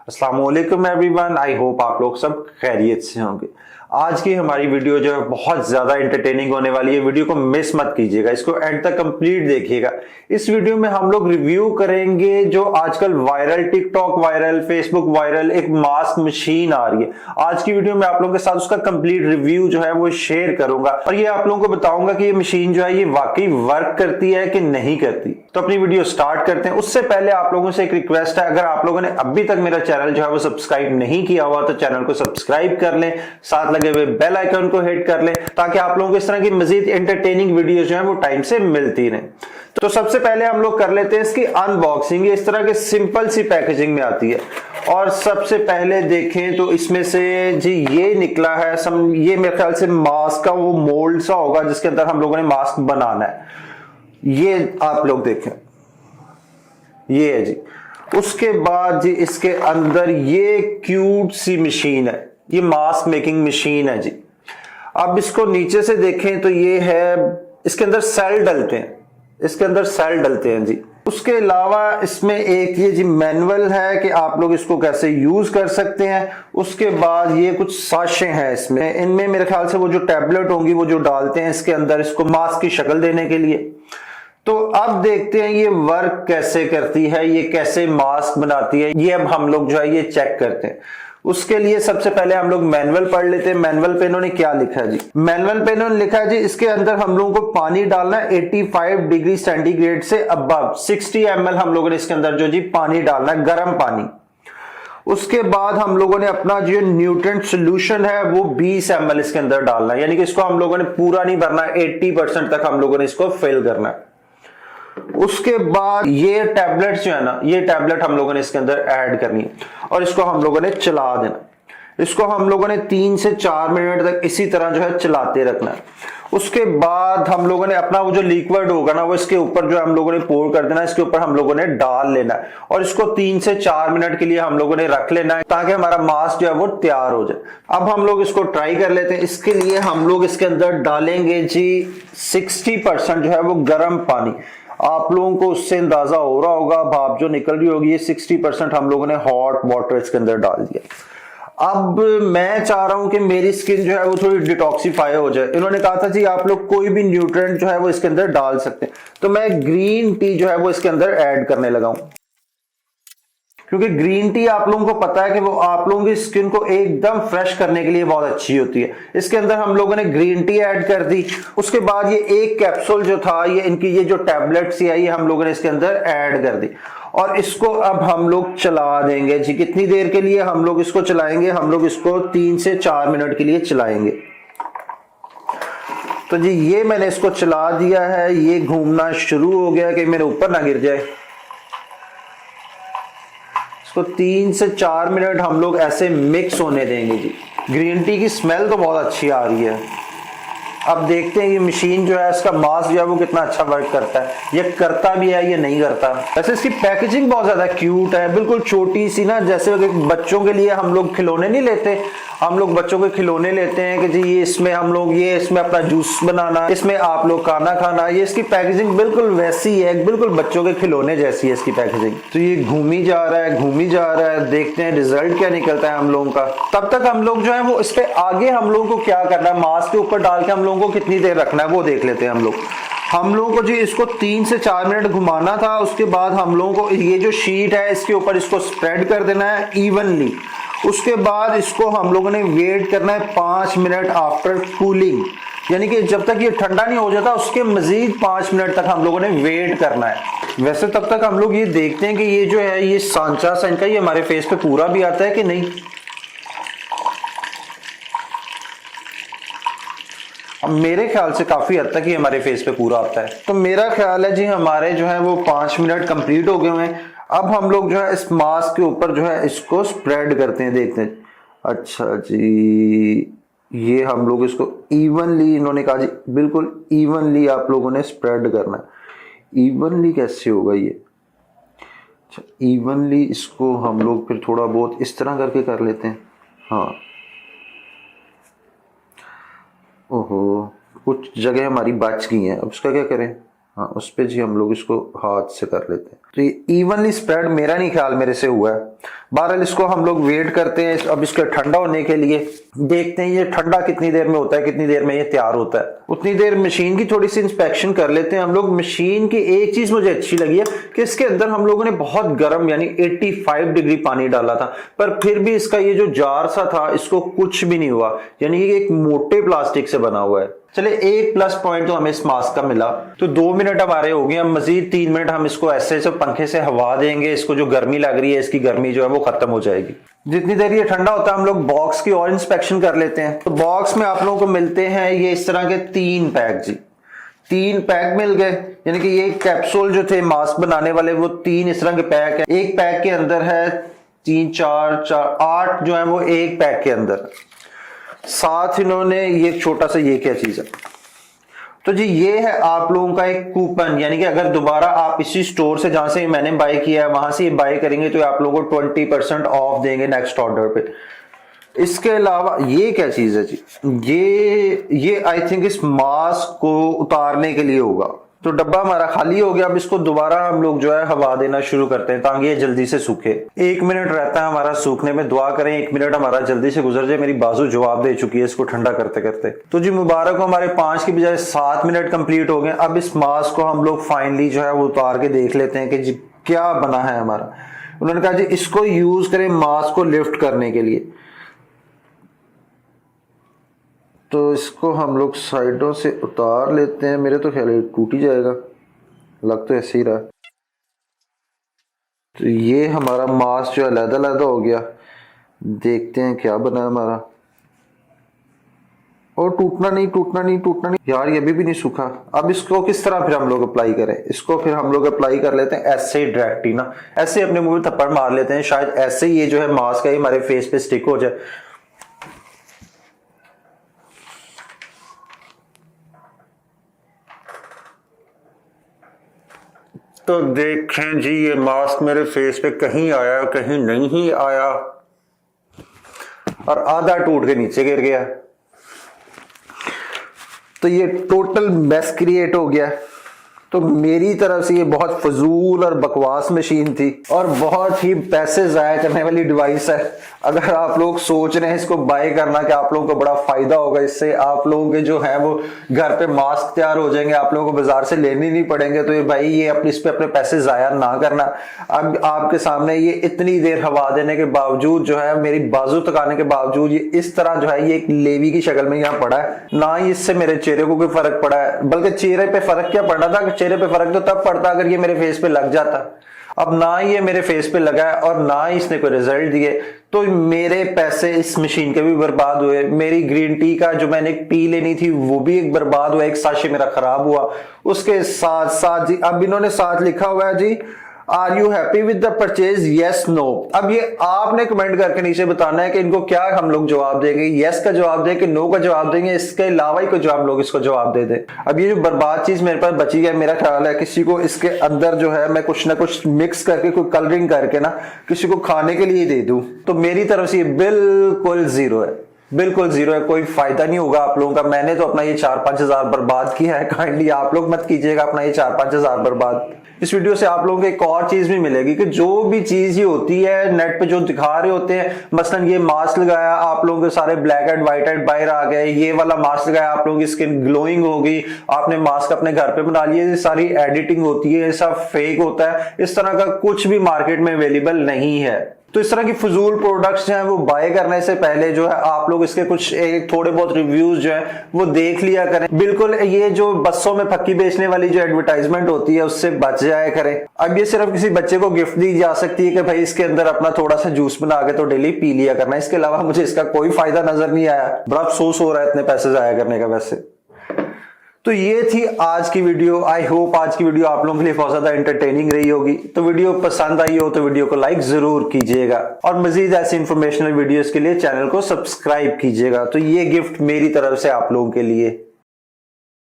अस्सलाम वालेकुम everyone, I hope आप लोग सब खैरियत से होंगे। आज की हमारी वीडियो जो है बहुत ज्यादा एंटरटेनिंग होने वाली है। वीडियो को मिस मत कीजिएगा, इसको एंड तक कंप्लीट देखिएगा। इस वीडियो में हम लोग रिव्यू करेंगे जो आजकल viral, TikTok viral, Facebook viral एक मास्क मशीन आ रही है। आज की वीडियो में आप लोगों के साथ उसका कंप्लीट रिव्यू जो है वो शेयर करूंगा और ये आप लोगों को बताऊंगा कि ये मशीन जो है ये वाकई वर्क करती है कि नहीं करती। तो अपनी वीडियो स्टार्ट करते हैं। उससे पहले आप लोगों से एक रिक्वेस्ट है, अगर आप लोगों ने अभी तक मेरा चैनल जो है वो सब्सक्राइब नहीं किया हुआ तो चैनल को सब्सक्राइब कर लें, साथ लगे हुए बेल आइकन को हिट कर लें ताकि आप लोगों को इस तरह की मजीद एंटरटेनिंग वीडियो जो है वो टाइम से मिलती रहे। तो सबसे पहले हम लोग कर लेते हैं इसकी अनबॉक्सिंग। इस तरह के सिंपल सी पैकेजिंग में आती है और सबसे पहले देखें तो इसमें से जी ये निकला है ये मेरे ख्याल से मास्क का वो मोल्ड सा होगा जिसके अंदर हम लोगों ने मास्क बनाना है। ये आप लोग देखें, ये है जी। उसके बाद जी इसके अंदर ये क्यूट सी मशीन है, ये मास्क मेकिंग मशीन है जी। अब इसको नीचे से देखें तो ये है, इसके अंदर सेल डलते हैं, इसके अंदर सेल डलते हैं जी। उसके अलावा इसमें एक ये जी मैनुअल है कि आप लोग इसको कैसे यूज कर सकते हैं। उसके बाद ये कुछ साशें हैं इसमें, इनमें मेरे ख्याल से वो जो टैबलेट होंगी वो जो डालते हैं इसके अंदर इसको मास्क की शक्ल देने के लिए। तो अब देखते हैं ये वर्क कैसे करती है, ये कैसे मास्क बनाती है, ये अब हम लोग जो है ये चेक करते हैं। उसके लिए सबसे पहले हम लोग मैनुअल पढ़ लेते हैं। मैनुअल पे इन्होंने क्या लिखा है जी, मैनुअल पे इन्होंने लिखा है जी इसके अंदर हम लोगों को पानी डालना है 85 डिग्री सेंटीग्रेड से अबव 60 ml हम लोगों ने इसके अंदर जो जी पानी डालना है, गर्म पानी। उसके बाद हम लोगों ने अपना जो न्यूट्रिएंट सॉल्यूशन है वो 20 ml इसके अंदर डालना है, यानी कि इसको हम लोगों ने पूरा नहीं भरना है, 80% तक हम लोगों ने इसको फिल करना है। उसके बाद ये टैबलेट जो है ना, ये टैबलेट हम लोगों ने इसके अंदर ऐड करनी है और इसको हम लोगों ने चला देना। इसको हम लोगों ने 3 से 4 मिनट तक इसी तरह जो है चलाते रखना है। उसके बाद हम लोगों ने अपना वो जो लिक्विड होगा ना वो इसके ऊपर जो हम लोगों ने पोर कर देना, इसके ऊपर हम लोगों ने डाल लेना है और इसको 3 से 4 मिनट के लिए हम लोगों ने रख लेना है ताकि हमारा मास्क जो है वो तैयार हो जाए। अब हम लोग इसको ट्राई कर लेते हैं। इसके लिए हम लोग इसके अंदर डालेंगे जी 60% जो है वो गर्म पानी। आप लोगों को उससे अंदाजा हो रहा होगा, भाप जो निकल रही होगी, ये 60% हम लोगों ने हॉट वाटर इसके अंदर डाल दिया। अब मैं चाह रहा हूं कि मेरी स्किन जो है वो थोड़ी डिटॉक्सिफाई हो जाए। इन्होंने कहा था जी आप लोग कोई भी न्यूट्रिएंट जो है वो इसके अंदर डाल सकते हैं, तो मैं ग्रीन टी जो है वो इसके अंदर ऐड करने लगा हूं, क्योंकि ग्रीन टी आप लोगों को पता है कि वो आप लोगों की स्किन को एकदम फ्रेश करने के लिए बहुत अच्छी होती है। इसके अंदर हम लोगों ने ग्रीन टी ऐड कर दी। उसके बाद ये एक कैप्सूल जो था, ये इनकी ये जो टैबलेट्स है ये हम लोगों ने इसके अंदर ऐड कर दी और इसको अब हम लोग चला देंगे जी। कितनी देर के लिए हम लोग इसको चलाएंगे? हम लोग इसको 3 से 4 मिनट के लिए चलाएंगे। तो जी ये मैंने इसको चला दिया है, ये घूमना शुरू हो गया कि मेरे ऊपर ना गिर जाए। तो 3 से 4 मिनट हम लोग ऐसे मिक्स होने देंगे जी। ग्रीन टी की स्मेल तो बहुत अच्छी आ रही है। अब देखते हैं ये मशीन जो है इसका मास्क जो है वो कितना अच्छा वर्क करता है, ये करता भी है ये नहीं करता। वैसे इसकी पैकेजिंग बहुत ज्यादा क्यूट है, बिल्कुल छोटी सी ना, जैसे बच्चों के लिए हम लोग खिलौने नहीं लेते, हम लोग बच्चों के खिलौने लेते हैं कि जी ये इसमें हम लोग ये इसमें अपना जूस बनाना, इसमें आप लोग खाना खाना, ये इसकी पैकेजिंग बिल्कुल वैसी है, बिल्कुल बच्चों के खिलौने जैसी है इसकी पैकेजिंग। तो ये घूमी जा रहा है, घूमी जा रहा है, देखते हैं रिजल्ट क्या निकलता है हम लोगों का। तब तक हम लोग जो है वो इस पे आगे हम लोगों को क्या करना है, मास्क के ऊपर डाल के हम लोगों को कितनी देर रखना है वो देख लेते हैं हम लोगों को जी इसको 3 से 4 मिनट घुमाना था। उसके बाद हम लोगों को ये जो शीट है इसके ऊपर इसको स्प्रेड कर देना है इवनली। उसके बाद इसको हम लोगों ने वेट करना है 5 मिनट आफ्टर कूलिंग, यानी कि जब तक ये ठंडा नहीं हो जाता उसके मजीद 5 मिनट तक हम लोगों ने वेट करना है। वैसे तब तक हम लोग ये देखते हैं कि ये जो है ये सांचा सा इनका ये हमारे फेस पे पूरा भी आता है कि नहीं। अब मेरे ख्याल से काफी हद तक ही हमारे फेस पे पूरा आता है। तो मेरा ख्याल है जी हमारे जो है वो 5 मिनट कंप्लीट हो गए हुए हैं। अब हम लोग जो है इस मास्क के ऊपर जो है इसको स्प्रेड करते हैं, देखते हैं। अच्छा जी ये हम लोग इसको इवनली, इन्होंने कहा जी बिल्कुल इवनली आप लोगों ने स्प्रेड करना है। इवनली कैसे होगा ये? अच्छा इवनली इसको हम लोग फिर थोड़ा बहुत इस तरह करके कर लेते हैं। हाँ ओहो कुछ जगह हमारी बच गई हैं, अब उसका क्या करें? हाँ उस पे जी हम लोग इसको हाथ से कर लेते हैं। तो ये इवनली स्प्रेड मेरा नहीं ख्याल मेरे से हुआ है, बहरहाल इसको हम लोग वेट करते हैं अब इसके ठंडा होने के लिए, देखते हैं ये ठंडा कितनी देर में होता है, कितनी देर में ये तैयार होता है। उतनी देर मशीन की थोड़ी सी इंस्पेक्शन कर लेते हैं हम लोग। मशीन की एक चीज मुझे अच्छी लगी है कि इसके अंदर हम लोगों ने बहुत गर्म यानी 85 डिग्री पानी डाला था, पर फिर भी इसका ये जो जार सा था इसको कुछ भी नहीं हुआ, यानी ये एक मोटे प्लास्टिक से बना हुआ है। चले एक प्लस पॉइंट तो हमें इस मास्क का मिला। तो 2 मिनट हमारे हो गए, अब मजीद 3 मिनट हम इसको ऐसे से पंखे से हवा देंगे, इसको जो गर्मी लग रही है इसकी गर्मी जो है वो खत्म हो जाएगी। जितनी देर ये ठंडा होता है हम लोग बॉक्स की और इंस्पेक्शन कर लेते हैं। तो बॉक्स में आप लोगों को मिलते हैं ये इस तरह के 3 पैक जी, 3 पैक मिल गए, यानी कि ये कैप्सूल जो थे मास्क बनाने वाले वो 3 इस तरह के पैक है। एक पैक के अंदर है 3 4 4 8 जो है वो एक पैक के अंदर। साथ इन्होंने ये छोटा सा ये क्या चीज है, तो जी ये है आप लोगों का एक कूपन, यानी कि अगर दोबारा आप इसी स्टोर से जहां से मैंने बाय किया है वहां से ये बाय करेंगे तो आप लोगों को 20% ऑफ देंगे नेक्स्ट ऑर्डर पे। इसके अलावा ये क्या चीज है जी, ये आई थिंक इस मास्क को उतारने के लिए होगा। तो डब्बा हमारा खाली हो गया, अब इसको दोबारा हम लोग जो है हवा देना शुरू करते हैं ताकि ये जल्दी से सूखे। 1 मिनट रहता है हमारा सूखने में, दुआ करें 1 मिनट हमारा जल्दी से गुजर जाए। मेरी बाजू जवाब दे चुकी है इसको ठंडा करते करते। तो जी मुबारक हो, हमारे 5 की बजाय 7 मिनट कंप्लीट हो गए। अब इस मास्क को हम लोग फाइनली जो है वो उतार के देख लेते हैं कि जी क्या बना है हमारा। उन्होंने कहा जी इसको यूज करें मास्क को लिफ्ट करने के लिए। तो इसको हम लोग साइडों से उतार लेते हैं, मेरे तो ख्याल है टूट ही जाएगा, लग तो ऐसे ही रहा। तो ये हमारा मास्क जो अलग-अलग हो गया, देखते हैं क्या बना हमारा। और टूटना नहीं यार, ये अभी भी नहीं सूखा। अब इसको किस तरह फिर हम लोग अप्लाई करें, इसको फिर हम लोग अप्लाई कर लेते हैं ऐसे ही डायरेक्ट ही ना, ऐसे अपने मुंह में थप्पड़ मार लेते हैं, शायद ऐसे ही ये जो है मास्क है हमारे फेस पे स्टिक हो जाए। तो देखें जी ये मास्क मेरे फेस पे कहीं आया कहीं नहीं आया और आधा टूट के नीचे गिर गया। तो ये टोटल मेस क्रिएट हो गया। तो मेरी तरफ से ये बहुत फजूल और बकवास मशीन थी और बहुत ही पैसे जाया करने वाली डिवाइस है। अगर आप लोग सोच रहे हैं इसको बाय करना कि आप लोगों को बड़ा फायदा होगा इससे, आप लोगों के जो है वो घर पे मास्क तैयार हो जाएंगे, आप लोगों को बाजार से लेने नहीं पड़ेंगे, तो ये भाई ये इस पे अपने पैसे जाया ना करना। अब आपके सामने ये इतनी देर हवा देने के बावजूद जो है, मेरी बाजू तकाने के बावजूद ये इस तरह जो है ये एक लेवी की शक्ल में यहाँ पड़ा है। ना ही इससे मेरे चेहरे को कोई फर्क पड़ा है, बल्कि चेहरे पे फर्क क्या पड़ा था, चेहरे पे फर्क तो तब पड़ता अगर ये मेरे फेस पे लग जाता। अब ना ही ये मेरे फेस पे लगा है और ना ही इसने कोई रिजल्ट दिए, तो मेरे पैसे इस मशीन के भी बर्बाद हुए। मेरी ग्रीन टी का जो मैंने पी लेनी थी वो भी एक बर्बाद हुआ, एक साशे मेरा खराब हुआ। उसके साथ साथ जी अब इन्होंने साथ लिखा हुआ है जी are you happy with the purchase, yes no. अब ये आपने कमेंट करके नीचे बताना है कि इनको क्या हम लोग जवाब देंगे, यस का जवाब दें कि नो का जवाब देंगे, इसके अलावा ही कोई हम लोग इसको जवाब दे दें। अब ये जो बर्बाद चीज मेरे पास बची है, मेरा ख्याल है किसी को इसके अंदर जो है मैं कुछ ना कुछ मिक्स करके कोई कलरिंग करके ना किसी को खाने के लिए दे दूं, तो मेरी तरफ से ये बिल्कुल जीरो है, बिल्कुल जीरो है, कोई फायदा नहीं होगा आप लोगों का। मैंने तो अपना ये 4-5 हजार बर्बाद किया है, काइंडली आप लोग मत कीजिएगा अपना ये 4-5 हजार बर्बाद। इस वीडियो से आप लोगों को एक और चीज भी मिलेगी कि जो भी चीज ये होती है नेट पे जो दिखा रहे होते हैं, मसलन ये मास्क लगाया आप लोगों के सारे ब्लैक एंड व्हाइट एंड बाहर आ गए, ये वाला मास्क लगाया आप लोगों की स्किन ग्लोइंग हो गई, आपने मास्क अपने घर पे बना लिए, सारी एडिटिंग होती है, सब फेक होता है। इस तरह का कुछ भी मार्केट में अवेलेबल नहीं है। तो इस तरह की फजूल प्रोडक्ट्स जो हैं वो बाय करने से पहले जो है आप लोग इसके कुछ थोड़े बहुत रिव्यूज जो है वो देख लिया करें। बिल्कुल ये जो बसों में फक्की बेचने वाली जो एडवर्टाइजमेंट होती है उससे बच जाया करें। अब ये सिर्फ किसी बच्चे को गिफ्ट दी जा सकती है कि भाई इसके अंदर अपना थोड़ा सा जूस बना के तो डेली पी लिया करना, इसके अलावा मुझे इसका कोई फायदा नजर नहीं आया। बड़ा अफसोस हो रहा है इतने पैसे जाया करने का। वैसे तो ये थी आज की वीडियो। आई होप आज की वीडियो आप लोगों के लिए बहुत ज्यादा एंटरटेनिंग रही होगी। तो वीडियो पसंद आई हो तो वीडियो को लाइक जरूर कीजिएगा और मजीद ऐसी इंफॉर्मेशनल वीडियोस के लिए चैनल को सब्सक्राइब कीजिएगा। तो ये गिफ्ट मेरी तरफ से आप लोगों के लिए।